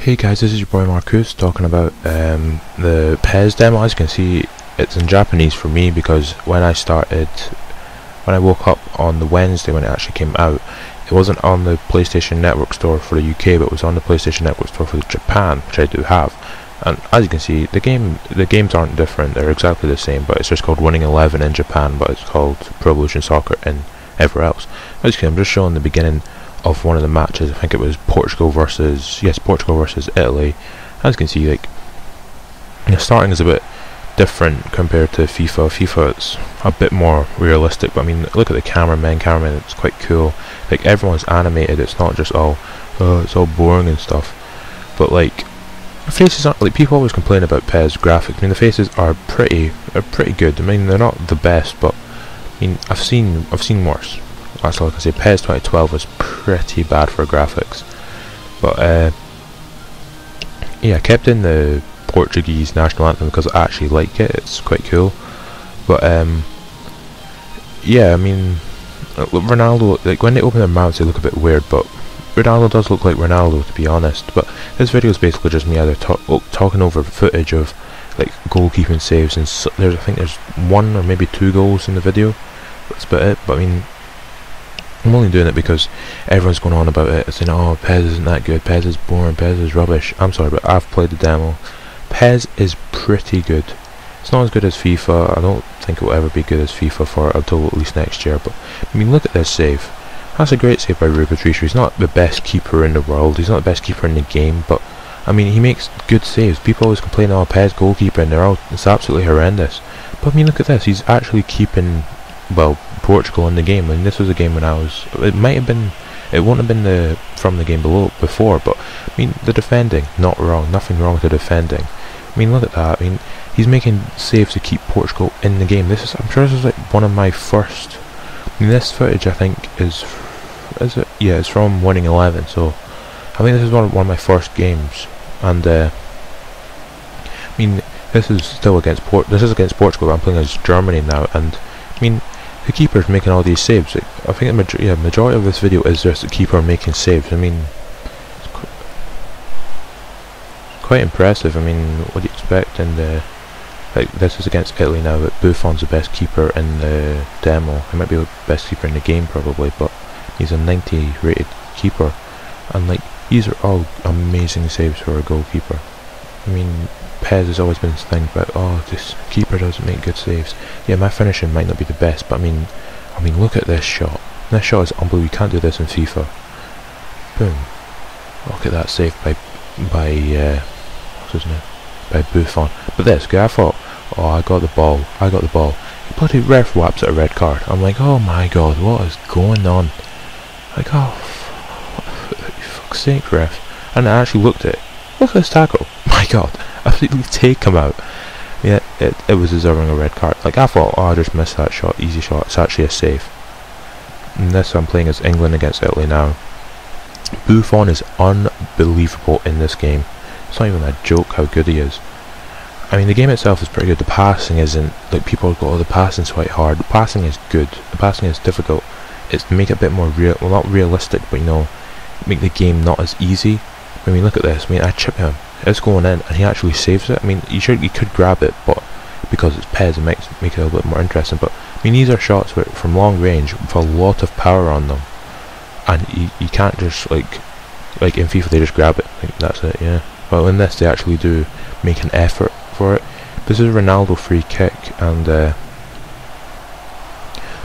Hey guys, this is your boy Marcus talking about the PES demo. As you can see, it's in Japanese for me because when I woke up on the Wednesday when it actually came out, it wasn't on the PlayStation Network store for the UK, but it was on the PlayStation Network store for Japan, which I do have. And as you can see, the games aren't different; they're exactly the same. But it's just called Winning 11 in Japan, but it's called Pro Evolution Soccer in everywhere else. As you can see, I'm just showing the beginning of one of the matches. I think it was Portugal versus Italy. As you can see, like, starting is a bit different compared to FIFA. FIFA, it's a bit more realistic, but I mean, look at the cameraman, it's quite cool. Like, everyone's animated, it's not just it's all boring and stuff. But like, the faces aren't, like, people always complain about PES graphics. I mean, the faces are pretty good. I mean, they're not the best, but I mean, I've seen worse. That's all I can say. PES 2012 was pretty bad for graphics, but yeah, I kept in the Portuguese national anthem because I actually like it. It's quite cool. But yeah, I mean, Ronaldo, like, when they open their mouths they look a bit weird, but Ronaldo does look like Ronaldo, to be honest. But this video is basically just me either talking over footage of like goalkeeping saves, and I think there's one or maybe two goals in the video. That's about it. But I mean, I'm only doing it because everyone's going on about it, saying, oh, PES isn't that good, PES is boring, PES is rubbish. I'm sorry, but I've played the demo. PES is pretty good. It's not as good as FIFA. I don't think it will ever be good as FIFA until at least next year. But I mean, look at this save. That's a great save by Rui Patricio. He's not the best keeper in the world, he's not the best keeper in the game, but I mean, he makes good saves. People always complain, oh, PES goalkeeper, and it's absolutely horrendous. But I mean, look at this. He's actually keeping, well, Portugal in the game. I mean, this was a game when it won't have been from the game before, but I mean, the defending, not wrong, nothing wrong with the defending. I mean, look at that. I mean, he's making saves to keep Portugal in the game. I'm sure this is like one of my first. I mean, this footage I think is it? Yeah, it's from Winning 11. So I think this is one of my first games, and I mean, this is still against against Portugal. But I'm playing against Germany now, and I mean, the keeper's making all these saves. Like, I think the majority of this video is just the keeper making saves. I mean, it's quite impressive. I mean, what do you expect? And like, this is against Italy now, but Buffon's the best keeper in the demo. He might be the best keeper in the game probably, but he's a 90 rated keeper, and like, these are all amazing saves for a goalkeeper. I mean, PES has always been this thing about, oh, this keeper doesn't make good saves. Yeah, my finishing might not be the best, but I mean, look at this shot. This shot is unbelievable. You can't do this in FIFA. Boom. Look at that save by what's his name? By Buffon. But this guy, I thought, oh, I got the ball. The bloody ref whaps at a red card. I'm like, oh my god, what is going on? Like, oh, fuck's sake, ref. And I actually looked at it. Look at this tackle. My god, absolutely take him out. Yeah, it was deserving a red card. Like, I thought, oh, I just missed that shot, easy shot. It's actually a save. And this I'm playing as England against Italy now. Buffon is unbelievable in this game. It's not even a joke how good he is. I mean, the game itself is pretty good. The passing isn't, like, people have got, oh, the passing's quite hard. The passing is good. The passing is difficult. It's to make it a bit more real, well, not realistic, but, you know, make the game not as easy. I mean, look at this. I mean, I chip him. It's going in, and he actually saves it. I mean, he could grab it, but because it's PES, it makes it a little bit more interesting. But I mean, these are shots from long range with a lot of power on them, and you can't just like in FIFA they just grab it. Like, that's it. Yeah. Well, in this they actually do make an effort for it. This is a Ronaldo free kick, and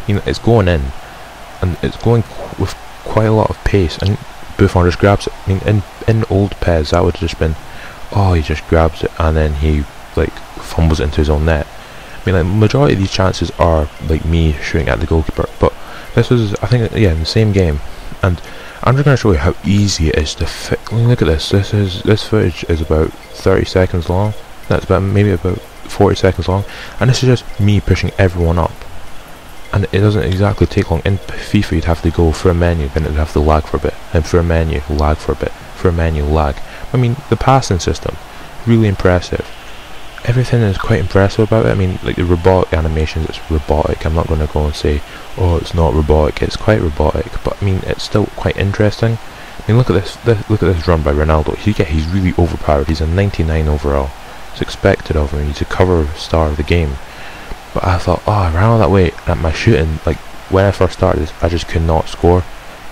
you know, it's going in, and it's going with quite a lot of pace, and Buffon just grabs it. I mean, in old PES that would have just been, oh, he just grabs it and then he like fumbles it into his own net. I mean, like, majority of these chances are like me shooting at the goalkeeper, but this was, I think, yeah, in the same game. And I'm just going to show you how easy it is to fit. I mean, look at this. This footage is about 30 seconds long. That's maybe about 40 seconds long, and this is just me pushing everyone up. And it doesn't exactly take long. In FIFA you'd have to go for a menu, then it'd have to lag for a bit, and for a menu, lag for a bit, for a menu, lag. I mean, the passing system, really impressive. Everything is quite impressive about it. I mean, like the robotic animations, it's robotic. I'm not going to go and say, oh, it's not robotic. It's quite robotic, but I mean, it's still quite interesting. I mean, look at look at this run by Ronaldo. He's really overpowered. He's a 99 overall. It's expected of him. He's a cover star of the game. But I thought, oh, I ran all that way at my shooting. Like when I first started this, I just could not score.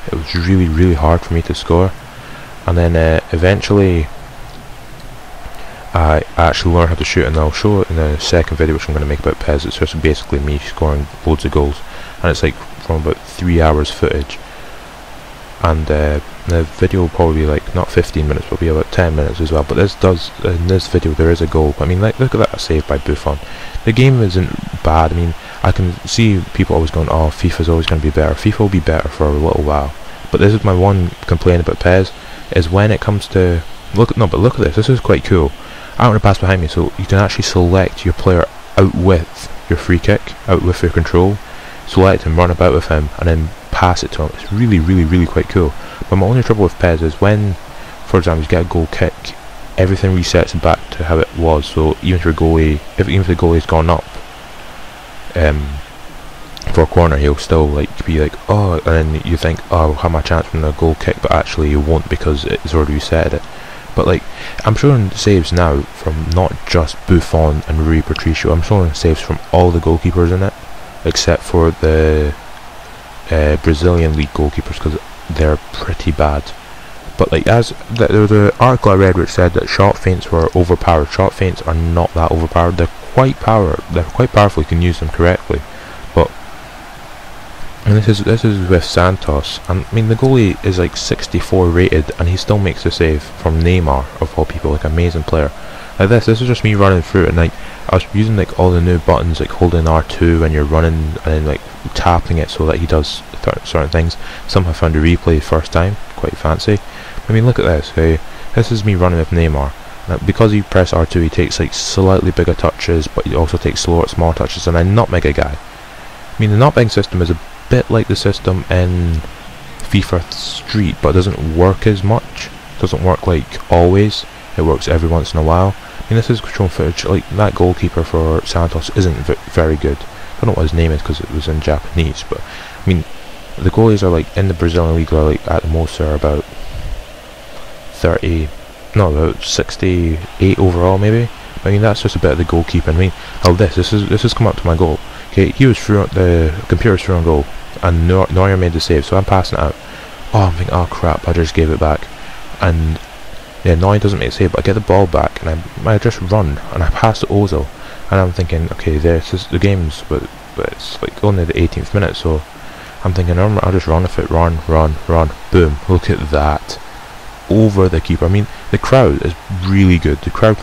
It was really, really hard for me to score. And then eventually, I actually learned how to shoot, and I'll show it in the second video, which I'm going to make about PES. It's just basically me scoring loads of goals, and it's like from about 3 hours footage. And the video will probably be like not 15 minutes, but be about 10 minutes as well. But in this video there is a goal. I mean, like, look at that save by Buffon. The game isn't bad. I mean, I can see people always going, oh, FIFA's always going to be better. FIFA will be better for a little while. But this is my one complaint about PES, is when it comes to look at this. This is quite cool. I want to pass behind me, so you can actually select your player out with your free kick, out with your control, select him, run about with him, and then pass it to him. It's really, really, really quite cool. But my only trouble with PES is when, for example, you get a goal kick, everything resets back to how it was. So even if your goalie, even if the goalie's gone up for a corner, he'll still like be like, oh, and then you think, oh, I'll have my chance from a goal kick, but actually you won't because it's already reset it. But like, I'm showing saves now from not just Buffon and Rui Patricio. I'm showing saves from all the goalkeepers in it, except for the Brazilian league goalkeepers, because they're pretty bad. But like, there was an article I read which said that shot feints were overpowered. Shot feints are not that overpowered. They're quite powerful. You can use them correctly. But and this is with Santos, and I mean the goalie is like 64 rated, and he still makes a save from Neymar of all people, like amazing player. Like this is just me running through it, and like I was using like all the new buttons, like holding R2 when you're running, and then like tapping it so that he does certain things. Some have found a replay first time, quite fancy. I mean, look at this. Hey, this is me running with Neymar. Now, because you press R2, he takes like slightly bigger touches, but he also takes small touches, and I nutmeg a guy. I mean, the nutmeg system is a bit like the system in FIFA Street, but it doesn't work as much. It doesn't work like always. It works every once in a while. I mean, this is control footage. Like that goalkeeper for Santos isn't very good. I don't know what his name is because it was in Japanese, but I mean, the goalies are like in the Brazilian league are like at the most are about 68 overall maybe. I mean, that's just a bit of the goalkeeping. I mean, this has come up to my goal. Okay, he was through, the computer's through on goal, and Neuer made the save, so I'm passing it out. Oh, I'm thinking, oh crap, I just gave it back. And yeah, Neuer doesn't make a save, but I get the ball back, and I just run, and I pass to Ozil. And I'm thinking, okay, this is the game's, but it's like only the 18th minute, so I'm thinking, I'll just run with it, run, boom, look at that. Over the keeper. I mean, the crowd is really good. The crowd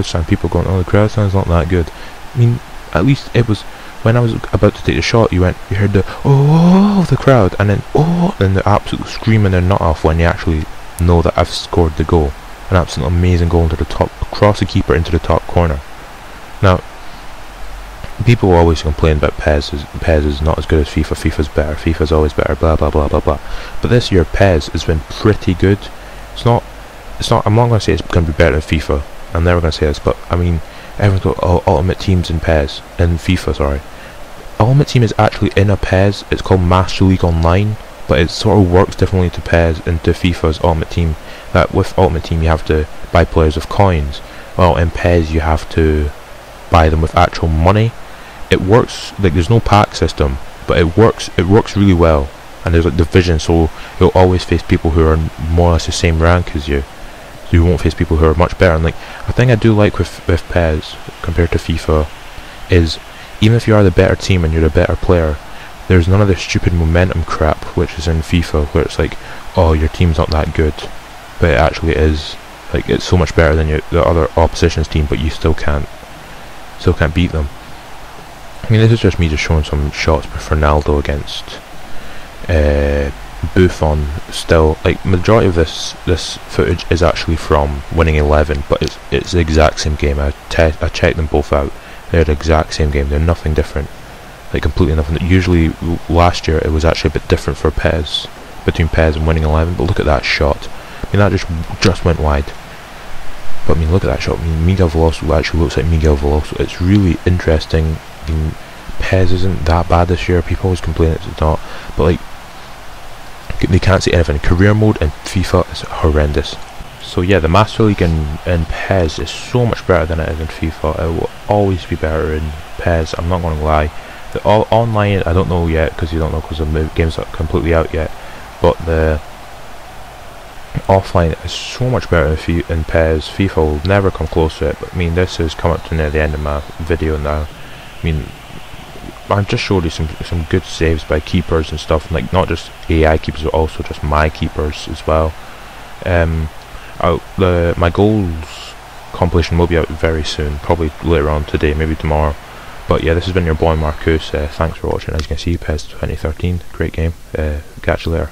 sound, people going, oh, the crowd sound's not that good. I mean, at least it was, when I was about to take the shot, you heard the, oh, the crowd, and then, oh, and the absolute screaming their nut off when you actually know that I've scored the goal. An absolute amazing goal into the top, across the keeper into the top corner. Now, people always complain about PES is not as good as FIFA, FIFA's better, FIFA's always better, blah blah blah blah blah. But this year PES has been pretty good. It's not, I'm not going to say it's going to be better than FIFA, I'm never going to say this, but I mean, everyone's got, oh, Ultimate Team's in PES, in FIFA, sorry. Ultimate Team is actually in a PES, it's called Master League Online, but it sort of works differently to PES and to FIFA's Ultimate Team, that with Ultimate Team you have to buy players with coins, well in PES you have to buy them with actual money. It works, like there's no pack system, but it works really well. And there's like division, so you'll always face people who are more or less the same rank as you. So you won't face people who are much better. And like, a thing I do like with PES compared to FIFA is, even if you are the better team and you're the better player, there's none of this stupid momentum crap which is in FIFA, where it's like, oh, your team's not that good, but it actually is. Like, it's so much better than the other opposition's team, but you still can't beat them. I mean, this is just me just showing some shots with Ronaldo against Buffon. Still, like, majority of this footage is actually from Winning 11, but it's the exact same game. I checked them both out. They're the exact same game. They're nothing different, like completely nothing. Usually last year it was actually a bit different for PES, between PES and Winning 11. But look at that shot. I mean, that just went wide. But I mean, look at that shot. I mean, Miguel Veloso actually looks like Miguel Veloso. It's really interesting. I mean, PES isn't that bad this year. People always complain it's not, but like, they can't see anything. Career mode in FIFA is horrendous. So yeah, the Master League in PES is so much better than it is in FIFA. It will always be better in PES, I'm not going to lie. The online, I don't know yet, because you don't know because the game's not completely out yet, but the offline is so much better in PES. FIFA will never come close to it, but I mean, this has come up to near the end of my video now. I mean, I've just showed you some good saves by keepers and stuff, like not just AI keepers but also just my keepers as well. My goals compilation will be out very soon, probably later on today, maybe tomorrow. But yeah, this has been your boy Marcus. Thanks for watching. As you can see, PES 2013, great game. Catch you later.